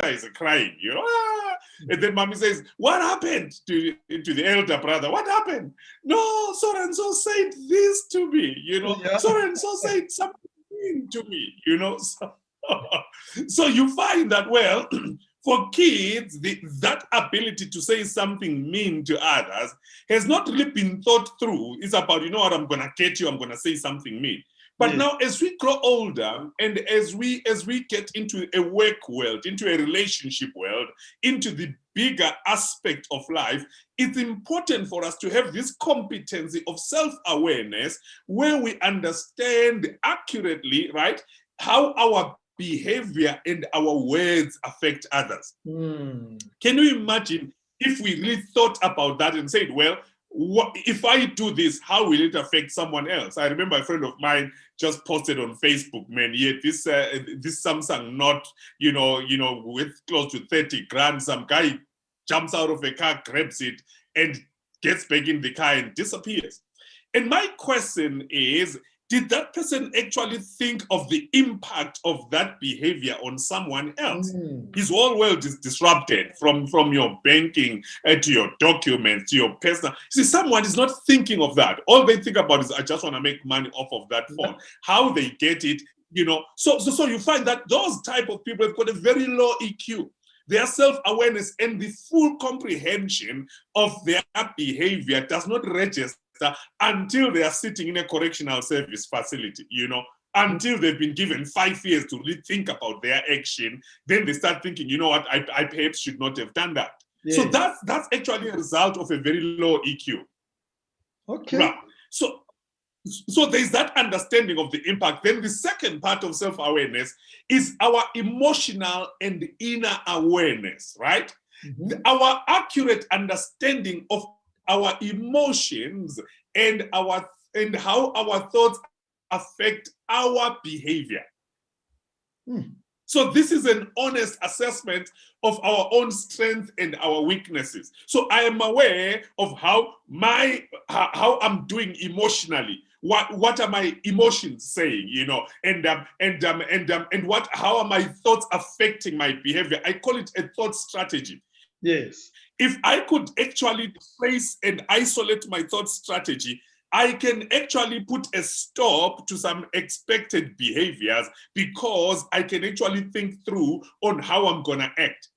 is crying, and then mommy says, what happened to the elder brother? What happened? No, so-and-so said this to me, so-and-so said something to me, So you find that, well, for kids, that ability to say something mean to others has not really been thought through. It's about, what, I'm going to get you, I'm going to say something mean. But now, as we grow older and as we get into a work world, into a relationship world, into the bigger aspect of life, it's important for us to have this competency of self-awareness where we understand accurately, right, how our behavior and our words affect others. Can you imagine if we really thought about that and said, well, if I do this, how will it affect someone else? I remember a friend of mine just posted on Facebook, man, this Samsung Note, with close to 30 grand, some guy jumps out of a car, grabs it, and gets back in the car and disappears. And my question is, did that person actually think of the impact of that behavior on someone else? His whole world is disrupted from your banking to your documents, to your personal. See, someone is not thinking of that. All they think about is, I just want to make money off of that phone. How they get it, So you find that those type of people have got a very low EQ. Their self-awareness and the full comprehension of their behavior does not register until they are sitting in a correctional service facility, until they've been given 5 years to really think about their action. Then they start thinking, what, I perhaps should not have done that. Yes. So that's actually a result of a very low EQ. Okay. Right. So there's that understanding of the impact. Then the second part of self-awareness is our emotional and inner awareness, right? Our accurate understanding of our emotions and how our thoughts affect our behavior. So this is an honest assessment of our own strength and our weaknesses. So I am aware of how I'm doing emotionally. What are my emotions saying, and how are my thoughts affecting my behavior? I call it a thought strategy. Yes. If I could actually trace and isolate my thought strategy, I can actually put a stop to some expected behaviors because I can actually think through on how I'm going to act.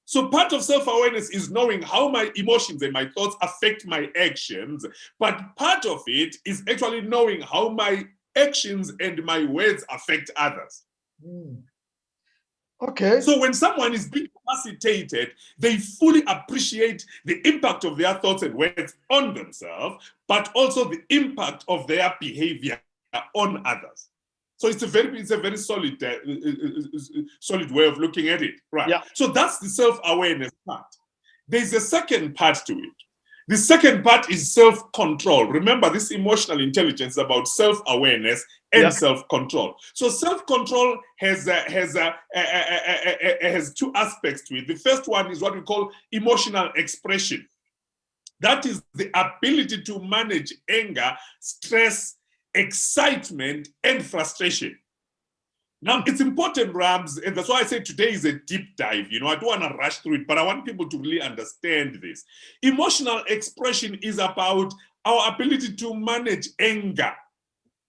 So part of self-awareness is knowing how my emotions and my thoughts affect my actions, but part of it is actually knowing how my actions and my words affect others. Okay. So when someone is being capacitated, they fully appreciate the impact of their thoughts and words on themselves, but also the impact of their behavior on others. So it's a very solid way of looking at it, right? Yeah. So that's the self-awareness part. There's a second part to it. The second part is self-control. Remember, this emotional intelligence is about self-awareness and self-control. So self-control has two aspects to it. The first one is what we call emotional expression. That is the ability to manage anger, stress, excitement, and frustration. Now, it's important, Rams, and that's why I say today is a deep dive. I don't want to rush through it, but I want people to really understand this. Emotional expression is about our ability to manage anger.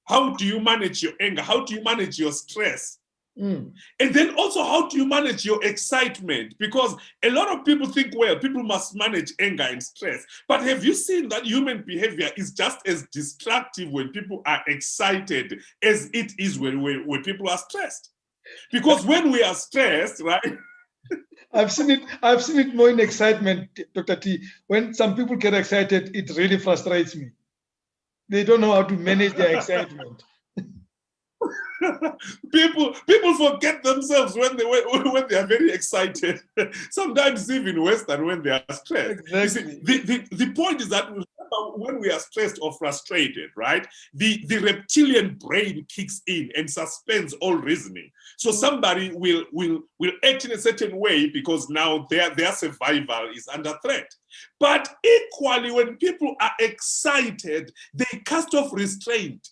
How do you manage your anger? How do you manage your stress? And then also, how do you manage your excitement? Because a lot of people think, well, people must manage anger and stress. But have you seen that human behavior is just as destructive when people are excited as it is when people are stressed? Because when we are stressed, right? I've seen it more in excitement, Dr. T. When some people get excited, it really frustrates me. They don't know how to manage their excitement. People forget themselves when they are very excited. Sometimes even worse than when they are stressed. Exactly. You see, the point is that when we are stressed or frustrated, right, the reptilian brain kicks in and suspends all reasoning. So somebody will act in a certain way because now their survival is under threat. But equally, when people are excited, they cast off restraint.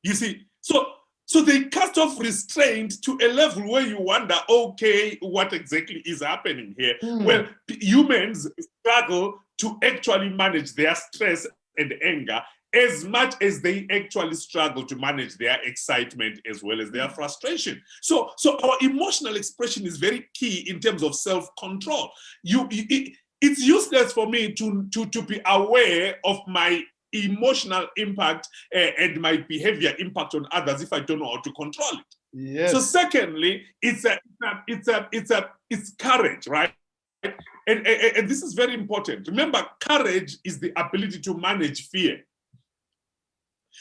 You see, so they cast of restraint to a level where you wonder, okay, what exactly is happening here? Well, humans struggle to actually manage their stress and anger as much as they actually struggle to manage their excitement as well as their frustration. So our emotional expression is very key in terms of self-control. It's useless for me to be aware of my emotional impact and my behavior impact on others if I don't know how to control it. Yes. So secondly, it's courage, right? And this is very important. Remember, courage is the ability to manage fear.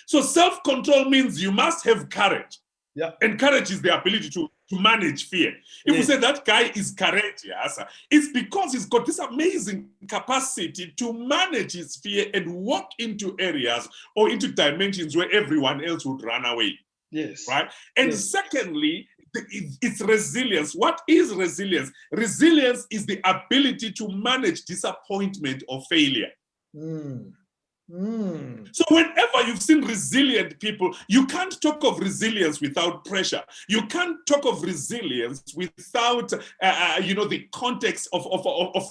So self-control means you must have courage. Yeah. And courage is the ability to manage fear. If we say that guy is courageous, it's because he's got this amazing capacity to manage his fear and walk into areas or into dimensions where everyone else would run away. Yes. Right? And secondly, it's resilience. What is resilience? Resilience is the ability to manage disappointment or failure. So whenever you've seen resilient people, you can't talk of resilience without pressure. You can't talk of resilience without, the context of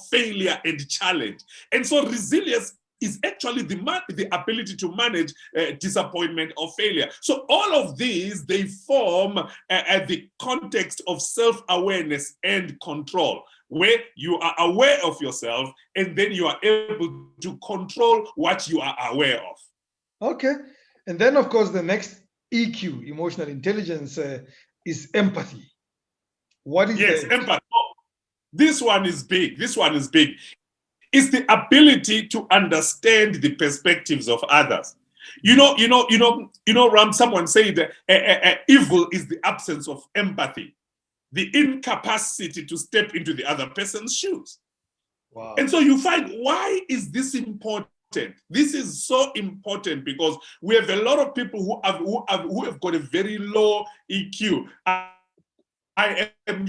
failure and challenge. And so resilience is actually the ability to manage disappointment or failure. So all of these, they form the context of self-awareness and control, where you are aware of yourself and then you are able to control what you are aware of. Okay. And then, of course, the next EQ, emotional intelligence, is empathy. What is that? Empathy. Oh, this one is big. It's the ability to understand the perspectives of others. Ram, someone said evil is the absence of empathy, the incapacity to step into the other person's shoes. Wow. And so you find, why is this important? This is so important because we have a lot of people who have got a very low EQ. I am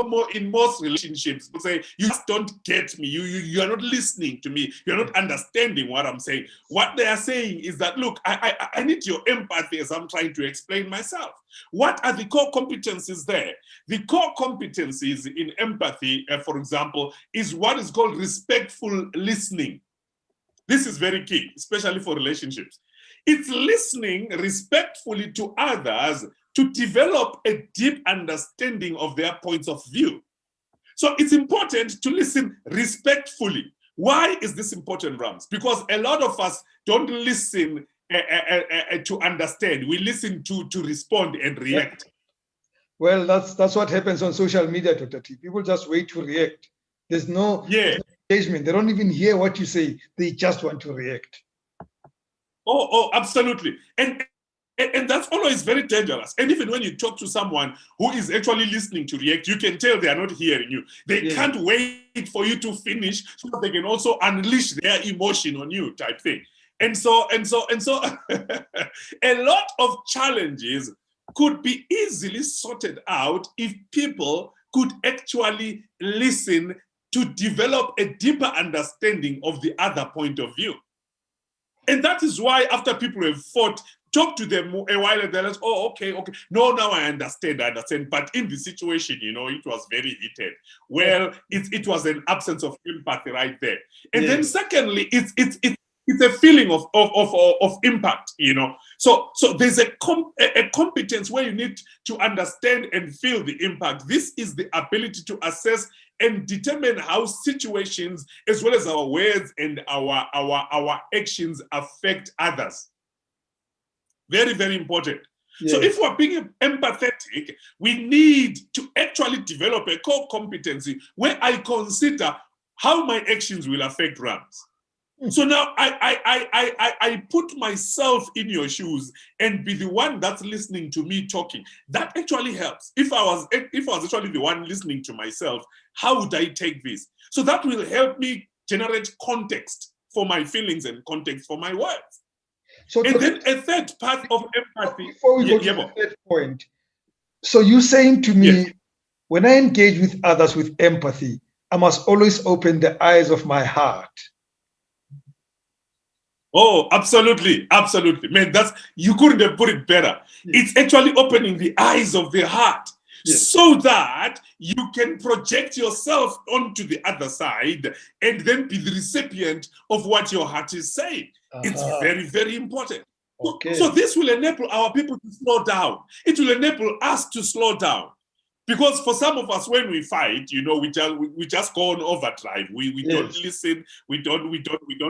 more in most relationships, people say, you just don't get me. You are not listening to me. You're not understanding what I'm saying. What they are saying is that, look, I need your empathy as I'm trying to explain myself. What are the core competencies there? The core competencies in empathy, for example, is what is called respectful listening. This is very key, especially for relationships. It's listening respectfully to others to develop a deep understanding of their points of view. So it's important to listen respectfully. Why is this important, Rams? Because a lot of us don't listen to understand. We listen to respond and react. Well, that's what happens on social media, Dr. T. People just wait to react. There's no engagement. They don't even hear what you say. They just want to react. Oh, absolutely. And that's always very dangerous. And even when you talk to someone who is actually listening to react, you can tell they are not hearing you. They can't wait for you to finish so that they can also unleash their emotion on you, type thing. And so a lot of challenges could be easily sorted out if people could actually listen to develop a deeper understanding of the other point of view. And that is why after people have fought, talk to them a while and they're like, oh, okay. No, now I understand. But in the situation, it was very heated. Well, it was an absence of empathy right there. And then secondly, it's a feeling of impact, So there's a competence where you need to understand and feel the impact. This is the ability to assess and determine how situations, as well as our words and our actions, affect others. Very, very important. Yes. So if we're being empathetic, we need to actually develop a core competency where I consider how my actions will affect Rams. So now I put myself in your shoes and be the one that's listening to me talking. That actually helps. If I was actually the one listening to myself, how would I take this? So that will help me generate context for my feelings and context for my words. So and then a third part of empathy. Before we go to the third point, so you're saying to me, when I engage with others with empathy, I must always open the eyes of my heart. Oh, absolutely, absolutely. Man, you couldn't have put it better. Yes. It's actually opening the eyes of the heart Yes. so that you can project yourself onto the other side and then be the recipient of what your heart is saying. It's very, very important. Okay. So this will enable our people to slow down. It will enable us to slow down. Because for some of us, when we fight, we just go on overdrive. We don't listen. We don't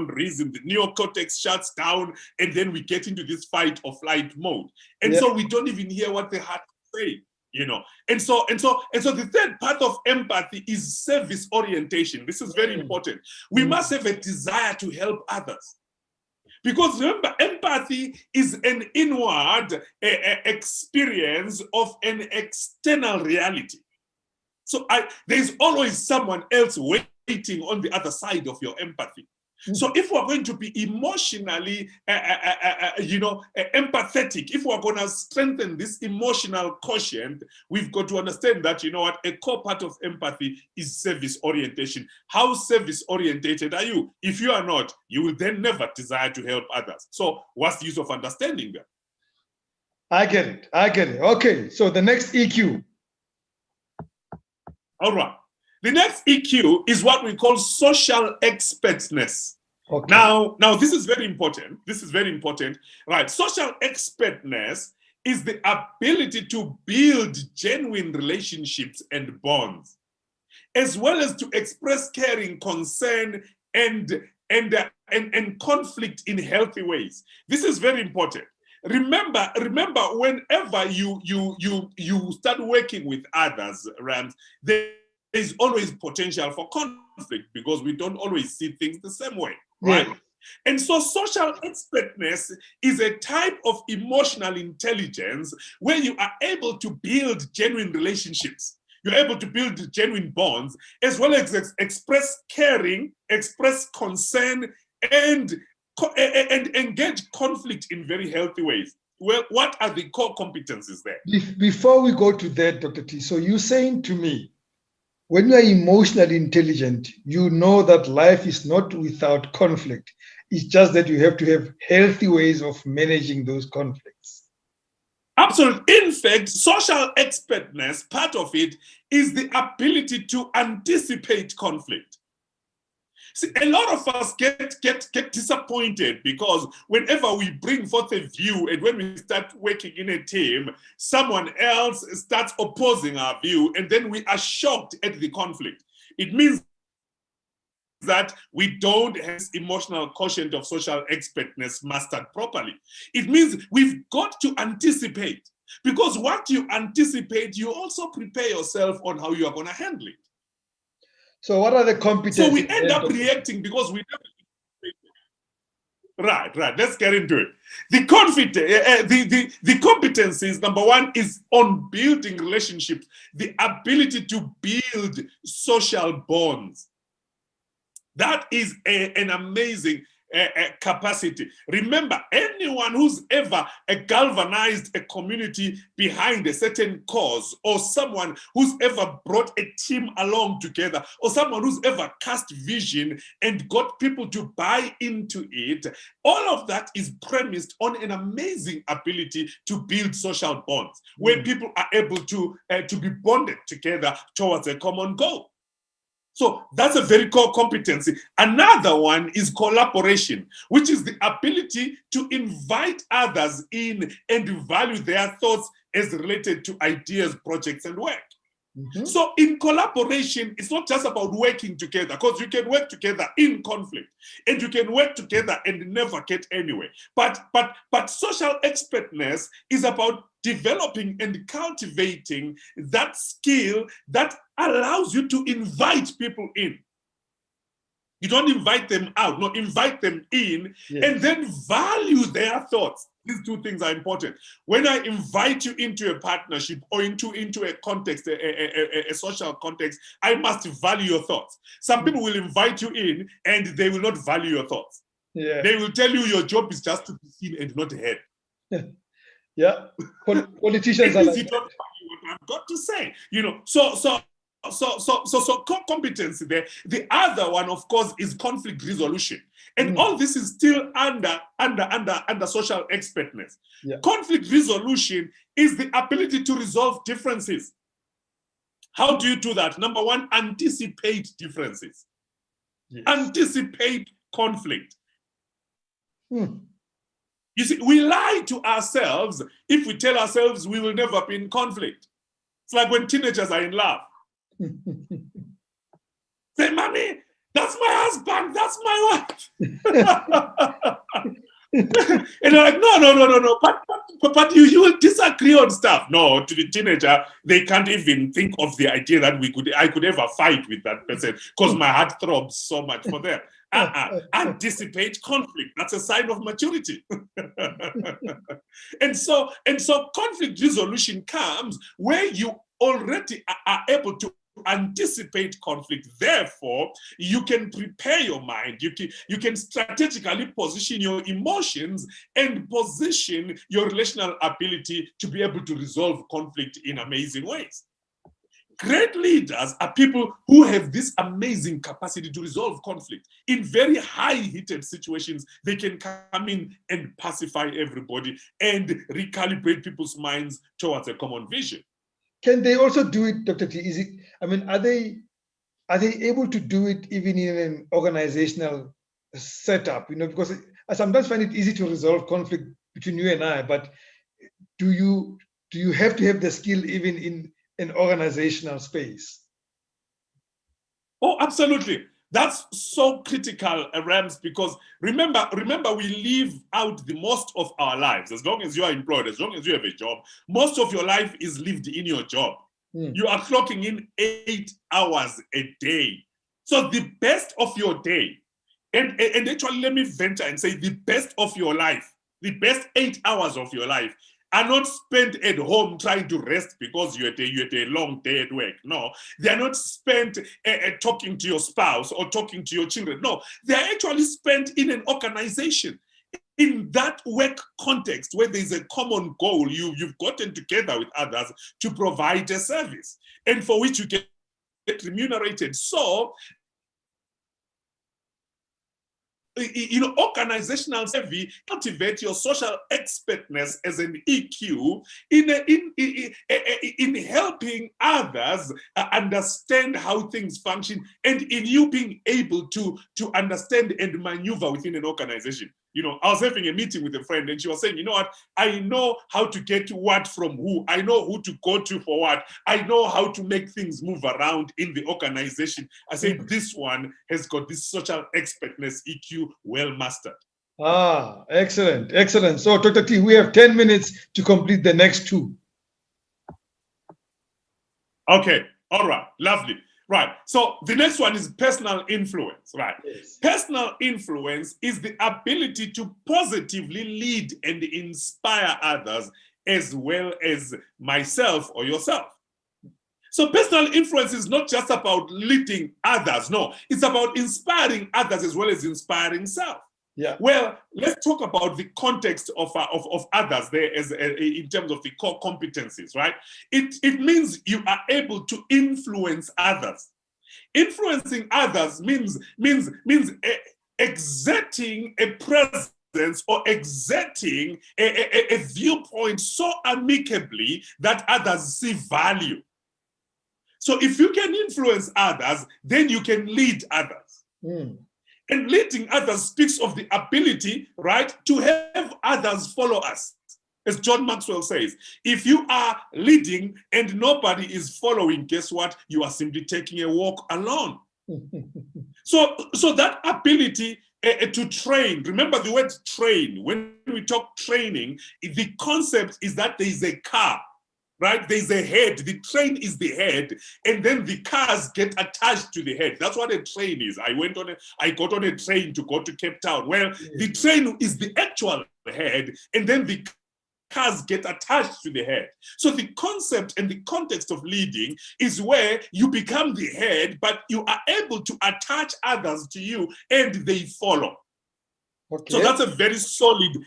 reason. The neocortex shuts down, and then we get into this fight or flight mode. And so we don't even hear what the heart is saying. And so the third part of empathy is service orientation. This is very important. We must have a desire to help others. Because remember, empathy is an inward experience of an external reality. So there's always someone else waiting on the other side of your empathy. So if we're going to be emotionally, empathetic, if we're going to strengthen this emotional quotient, we've got to understand that, a core part of empathy is service orientation. How service orientated are you? If you are not, you will then never desire to help others. So what's the use of understanding that? I get it. Okay, so the next EQ. All right. The next EQ is what we call social expertness. Okay. Now, this is very important. Right. Social expertness is the ability to build genuine relationships and bonds, as well as to express caring, concern, and conflict in healthy ways. This is very important. Remember, whenever you start working with others, Rams, there's always potential for conflict because we don't always see things the same way, right? Yeah. And so social expertness is a type of emotional intelligence where you are able to build genuine relationships. You're able to build genuine bonds, as well as express caring, express concern, and engage conflict in very healthy ways. Well, what are the core competencies there? Before we go to that, Dr. T, so you're saying to me, when you are emotionally intelligent, you know that life is not without conflict. It's just that you have to have healthy ways of managing those conflicts. Absolutely. In fact, social expertness, part of it is the ability to anticipate conflict. See, a lot of us get disappointed because whenever we bring forth a view and when we start working in a team, someone else starts opposing our view, and then we are shocked at the conflict. It means that we don't have this emotional quotient of social expertness mastered properly. It means we've got to anticipate, because what you anticipate, you also prepare yourself on how you are going to handle it. So what are the competencies? So we end up reacting because we never. Right. Let's get into it. The competencies, number one, is on building relationships, the ability to build social bonds. That is an amazing capacity. Remember, anyone who's ever galvanized a community behind a certain cause, or someone who's ever brought a team along together, or someone who's ever cast vision and got people to buy into it, all of that is premised on an amazing ability to build social bonds, where people are able to be bonded together towards a common goal. So that's a very core competency. Another one is collaboration, which is the ability to invite others in and value their thoughts as related to ideas, projects, and work. So in collaboration, it's not just about working together, because you can work together in conflict and you can work together and never get anywhere. But social expertness is about developing and cultivating that skill that allows you to invite people in. You don't invite them out, no, invite them in, and then value their thoughts. These two things are important. When I invite you into a partnership or into a context, a social context, I must value your thoughts. Some people will invite you in and they will not value your thoughts. Yeah. They will tell you your job is just to be seen and not heard. Yeah. Politicians are like you don't value what I've got to say. So core competency there. The other one, of course, is conflict resolution. And all this is still under social expertness. Yeah. Conflict resolution is the ability to resolve differences. How do you do that? Number one, anticipate differences. Yes. Anticipate conflict. Hmm. You see, we lie to ourselves if we tell ourselves we will never be in conflict. It's like when teenagers are in love. Say, mommy, that's my husband, that's my wife. And they're like, no. But you will disagree on stuff. No, to the teenager, they can't even think of the idea that I could ever fight with that person because my heart throbs so much for them. Anticipate conflict. That's a sign of maturity. and so conflict resolution comes where you already are able to anticipate conflict. Therefore, you can prepare your mind. You can strategically position your emotions and position your relational ability to be able to resolve conflict in amazing ways. Great leaders are people who have this amazing capacity to resolve conflict. In very high heated situations, they can come in and pacify everybody and recalibrate people's minds towards a common vision. Can they also do it, Dr. T? Are they able to do it even in an organizational setup? Because I sometimes find it easy to resolve conflict between you and I, but do you have to have the skill even in an organizational space? Oh, absolutely. That's so critical, Rams, because remember, we live out the most of our lives. As long as you are employed, as long as you have a job, most of your life is lived in your job. You are clocking in 8 hours a day. So the best of your day, and actually let me venture and say the best of your life, the best 8 hours of your life are not spent at home trying to rest because you had a long day at work. No, they are not spent talking to your spouse or talking to your children. No, they are actually spent in an organization. In that work context where there's a common goal, you've gotten together with others to provide a service and for which you get remunerated. So, organizational savvy, cultivate your social expertness as an EQ in helping others understand how things function and in you being able to understand and maneuver within an organization. I was having a meeting with a friend and she was saying, you know what, I know how to get what from who. I know who to go to for what. I know how to make things move around in the organization. I said, this one has got this social expertness, EQ, well mastered. Excellent, excellent. So, Dr. T, we have 10 minutes to complete the next two. Okay, all right, lovely. Right, so the next one is personal influence, right? Yes. Personal influence is the ability to positively lead and inspire others as well as myself or yourself. So personal influence is not just about leading others, no, it's about inspiring others as well as inspiring self. Yeah. Well, let's talk about the context of others there as in terms of the core competencies, right? It means you are able to influence others. Influencing others means exerting a presence or exerting a viewpoint so amicably that others see value. So if you can influence others, then you can lead others. And leading others speaks of the ability, right, to have others follow us. As John Maxwell says, if you are leading and nobody is following, guess what? You are simply taking a walk alone. So that ability to train, remember the word train. When we talk training, the concept is that there is a car. Right? There's a head. The train is the head, and then the cars get attached to the head. That's what a train is. I got on a train to go to Cape Town. Well, the train is the actual head, and then the cars get attached to the head. So the concept and the context of leading is where you become the head, but you are able to attach others to you, and they follow. Okay. So that's a very solid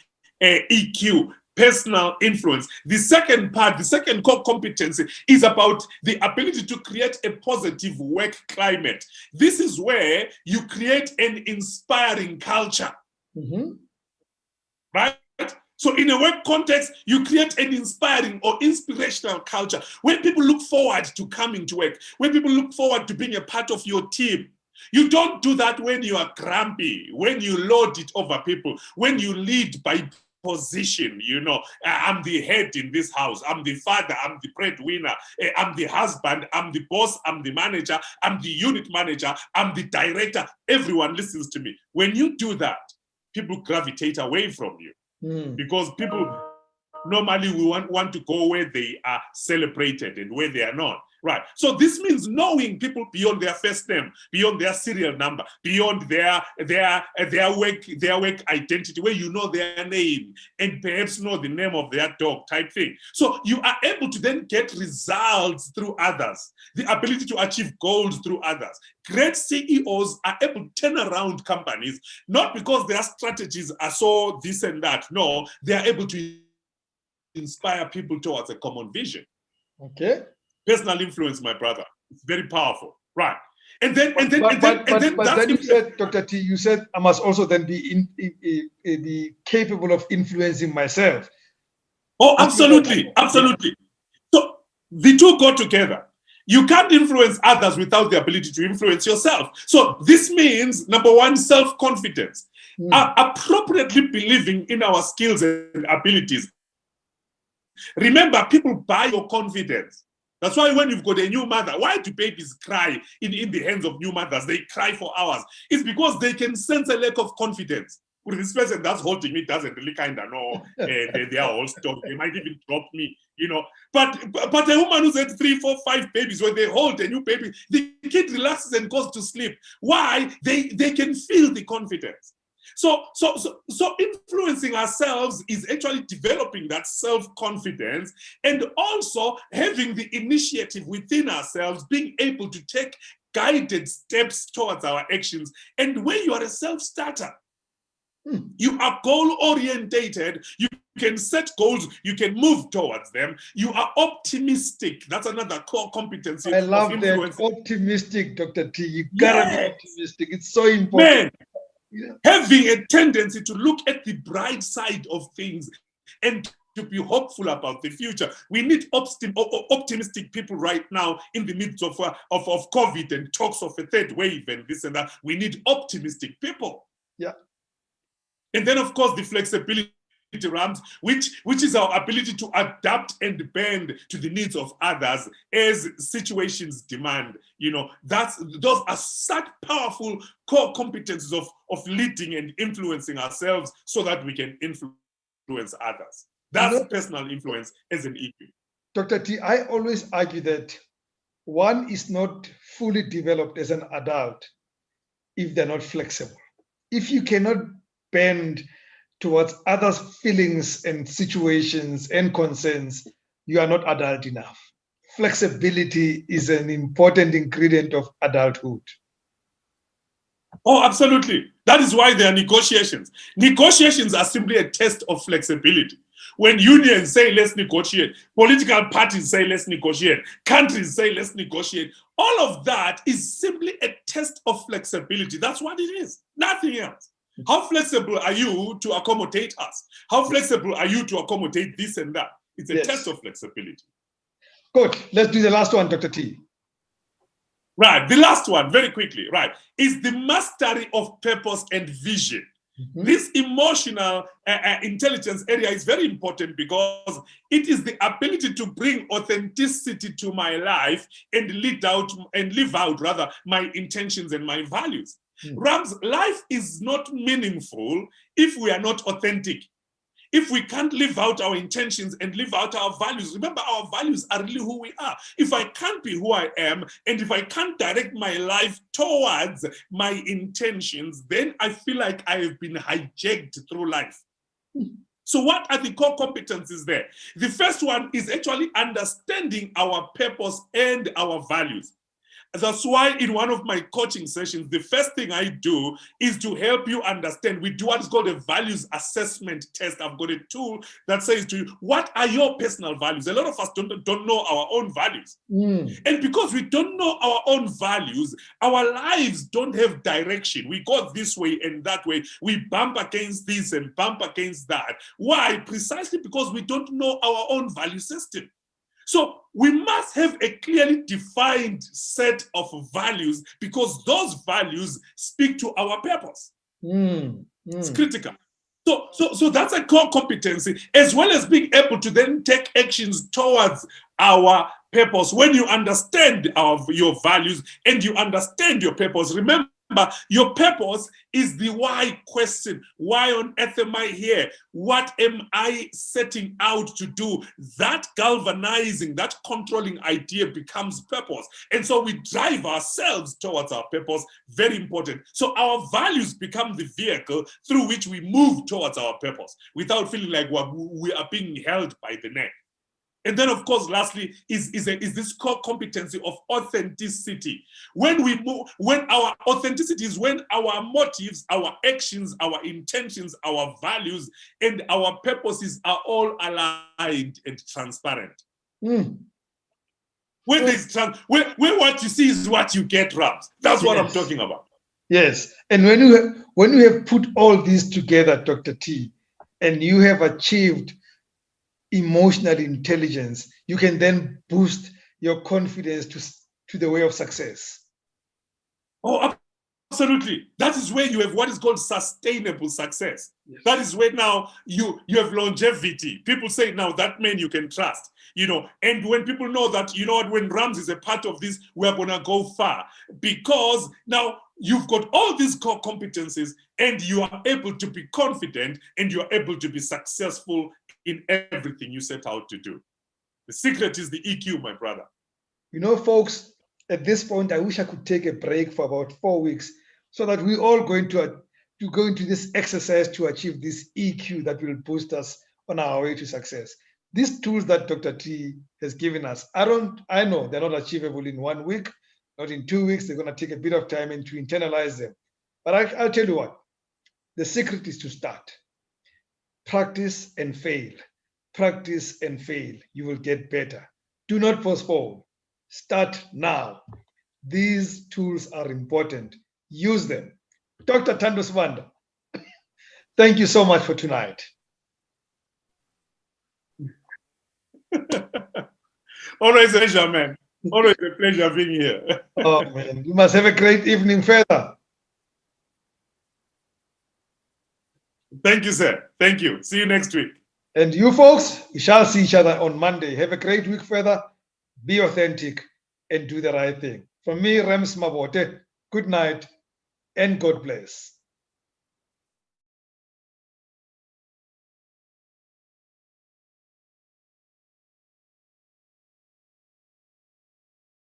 EQ. personal influence. The second part, the second core competency is about the ability to create a positive work climate. This is where you create an inspiring culture, right? So in a work context, you create an inspiring or inspirational culture where people look forward to coming to work, where people look forward to being a part of your team. You don't do that when you are grumpy, when you lord it over people, when you lead by position. I'm the head in this house, I'm the father, I'm the breadwinner, I'm the husband, I'm the boss, I'm the manager, I'm the unit manager, I'm the director. Everyone listens to me. When you do that, people gravitate away from you because people normally we want to go where they are celebrated and where they are not. Right. So this means knowing people beyond their first name, beyond their serial number, beyond their work identity, where you know their name and perhaps know the name of their dog type thing. So you are able to then get results through others, the ability to achieve goals through others. Great CEOs are able to turn around companies, not because their strategies are so this and that. No, they are able to inspire people towards a common vision. Okay. Personal influence, my brother. It's very powerful. Right. And then you said, Dr. T, you said I must also then be capable of influencing myself. Oh, absolutely. Absolutely. So the two go together. You can't influence others without the ability to influence yourself. So this means, number one, self-confidence. Appropriately believing in our skills and abilities. Remember, people buy your confidence. That's why when you've got a new mother, why do babies cry in the hands of new mothers? They cry for hours. It's because they can sense a lack of confidence. With this person that's holding me doesn't really kind of know they are all stuck. They might even drop me, But a woman who's had 3, 4, 5 babies, when they hold a new baby, the kid relaxes and goes to sleep. Why? They can feel the confidence. So influencing ourselves is actually developing that self-confidence and also having the initiative within ourselves, being able to take guided steps towards our actions. And when you are a self-starter, you are goal-orientated, you can set goals, you can move towards them, you are optimistic. That's another core competency. I love that. Optimistic, Dr. T. You gotta be optimistic. It's so important. Man, having a tendency to look at the bright side of things and to be hopeful about the future. We need optimistic people right now in the midst of COVID and talks of a third wave and this and that. We need optimistic people. Yeah. And then, of course, the flexibility realms, which is our ability to adapt and bend to the needs of others as situations demand. Those are such powerful core competencies of leading and influencing ourselves so that we can influence others. That's personal influence as an EQ. Dr. T, I always argue that one is not fully developed as an adult if they're not flexible. If you cannot bend towards others' feelings and situations and concerns, you are not adult enough. Flexibility is an important ingredient of adulthood. Oh, absolutely. That is why there are negotiations. Negotiations are simply a test of flexibility. When unions say, let's negotiate, political parties say, let's negotiate, countries say, let's negotiate, all of that is simply a test of flexibility. That's what it is, nothing else. How flexible are you to accommodate us? How flexible are you to accommodate this and that? It's a test of flexibility. Good. Let's do the last one, Dr. T. Right. The last one, very quickly, right, is the mastery of purpose and vision. This emotional intelligence area is very important because it is the ability to bring authenticity to my life and live out my intentions and my values. Rams, life is not meaningful if we are not authentic. If we can't live out our intentions and live out our values, remember our values are really who we are. If I can't be who I am, and if I can't direct my life towards my intentions, then I feel like I have been hijacked through life. So what are the core competencies there? The first one is actually understanding our purpose and our values. That's why in one of my coaching sessions, the first thing I do is to help you understand. We do what is called a values assessment test. I've got a tool that says to you, what are your personal values? A lot of us don't know our own values. And because we don't know our own values, our lives don't have direction. We go this way and that way. We bump against this and bump against that. Why? Precisely because we don't know our own value system. So we must have a clearly defined set of values, because those values speak to our purpose. It's critical. So that's a core competency, as well as being able to then take actions towards our purpose. When you understand your values and you understand your purpose, remember, your purpose is the why question. Why on earth am I here? What am I setting out to do? That galvanizing, that controlling idea becomes purpose. And so we drive ourselves towards our purpose. Very important. So our values become the vehicle through which we move towards our purpose without feeling like we are being held by the neck. And then, of course, lastly, is this core competency of authenticity. When our authenticity is when our motives, our actions, our intentions, our values, and our purposes are all aligned and transparent. When what you see is what you get, Rams. That's what I'm talking about. Yes. And when you have put all these together, Dr. T, and you have achieved emotional intelligence, you can then boost your confidence to the way of success. Oh, absolutely. That is where you have what is called sustainable success. Yes. That is where now you have longevity. People say now that man you can trust, and when people know that, when Rams is a part of this, we're going to go far, because now you've got all these core competencies and you are able to be confident and you're able to be successful in everything you set out to do. The secret is the EQ, my brother. Folks, at this point, I wish I could take a break for about 4 weeks so that we all go into this exercise to achieve this EQ that will boost us on our way to success. These tools that Dr. T has given us, I know they're not achievable in 1 week, not in 2 weeks. They're going to take a bit of time and to internalize them. But I'll tell you what, the secret is to start. Practice and fail. Practice and fail. You will get better. Do not postpone. Start now. These tools are important. Use them. Dr. Thando Sibanda, thank you so much for tonight. Always a pleasure, man. Always a pleasure being here. Oh, man. You must have a great evening further. Thank you, sir. Thank you. See you next week. And you folks, we shall see each other on Monday. Have a great week further. Be authentic and do the right thing. From me, Rams Mabote, good night and God bless.